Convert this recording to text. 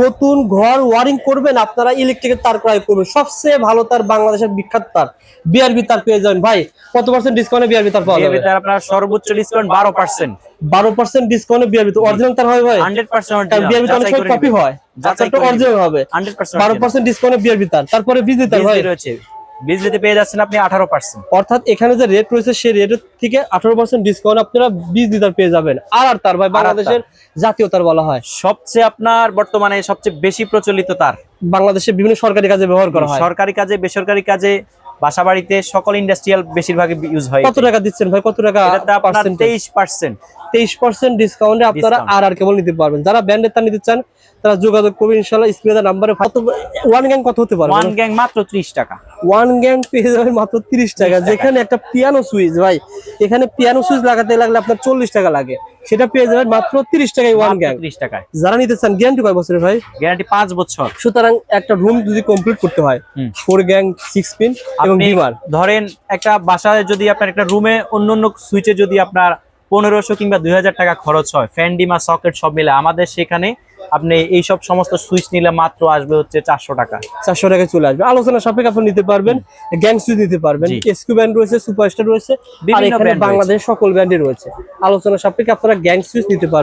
নতুন ঘর ওয়ারিং করবেন আপনারা ইলেকট্রিকের তার ক্রয় করবেন, সবচেয়ে ভালো তার বাংলাদেশের বিখ্যাত তার বিআরবি তার পেয়ে যাবেন। ভাই কত পার্সেন্ট ডিসকাউন্টে বিআরবি তার পাওয়া যাবে? আপনার সর্বোচ্চ ডিসকাউন্ট 12%। 12% ডিসকাউন্টে বিআরবি তো অরিজিনাল তার হয় ভাই? 100% কারণ বিআরবি তো অনেক সময় কপি হয়, যাচাইটা অরিজিনাল হবে। 100% 12% ডিসকাউন্টে বিআরবি তার। তারপরে বিজলি তার ভাই রয়েছে, বিজলিতে পেয়ে যাচ্ছেন আপনি 18%। অর্থাৎ এখানে যে রেট রয়েছে সেই রেটের থেকে 18% ডিসকাউন্ট আপনারা বিজলি তার পেয়ে যাবেন। আর তার ভাই বাংলাদেশের জাতীয় তার বলা হয়, সবচেয়ে আপনার বর্তমানে সবচেয়ে বেশি প্রচলিত তার, বাংলাদেশে বিভিন্ন সরকারি কাজে ব্যবহার করা হয়, সরকারি কাজে, বেসরকারি কাজে, বাসাবাড়িতে, সকল ইন্ডাস্ট্রিয়াল বেশিরভাগই ইউজ হয়। কত টাকা দিচ্ছেন ভাই? কত টাকা? এটা আপনার 23%। 23% ডিসকাউন্টে আপনারা আর কেবল নিতে পারবেন। যারা ব্র্যান্ডের তার নিতে চান তারা যোগাযোগ করবেন ইনশাআল্লাহ স্ক্রিনে দেওয়া নম্বরে। ওয়ান গ্যাং কত হতে পারে? ওয়ান গ্যাং মাত্র 30 টাকা। ওয়ান গ্যাং পেয়ে যাবেন মাত্র 30 টাকা। যেখানে একটা পিয়ানো সুইচ ভাই, এখানে পিয়ানো সুইচ লাগাতে লাগলে আপনার 40 টাকা লাগে, সেটা পেয়ে যাবেন মাত্র 30 টাকায় ওয়ান গ্যাং। 30 টাকায় যারা নিতে চান গ্যারান্টি কয় বছরের ভাই? গ্যারান্টি 5 বছর। সুতরাং একটা রুম যদি কমপ্লিট করতে হয় 4 গ্যাং 6 পিন এবং ডিমার, ধরেন একটা বাসায় যদি আপনার একটা রুমে অন্যান্য সুইচে যদি আপনার 1500 কিংবা 2000 টাকা খরচ হয়, ফ্যান ডিমা সকেট সব মিলে, আমাদের সেখানে আপনি এই সব সমস্ত সুইচ নিলে মাত্র আসবে হচ্ছে 400 টাকা। 400 টাকায় চলে আসবে। আলোচনা সাপেক্ষে আপনি নিতে পারবেন, গ্যাং সুইচ নিতে পারবেন, এসকিউ ব্র্যান্ড রয়েছে, সুপারস্টার রয়েছে, আর এখানে বাংলাদেশের সকল ব্র্যান্ডই রয়েছে। আলোচনা সাপেক্ষে আপনারা গ্যাং সুইচ নিতে পারবেন।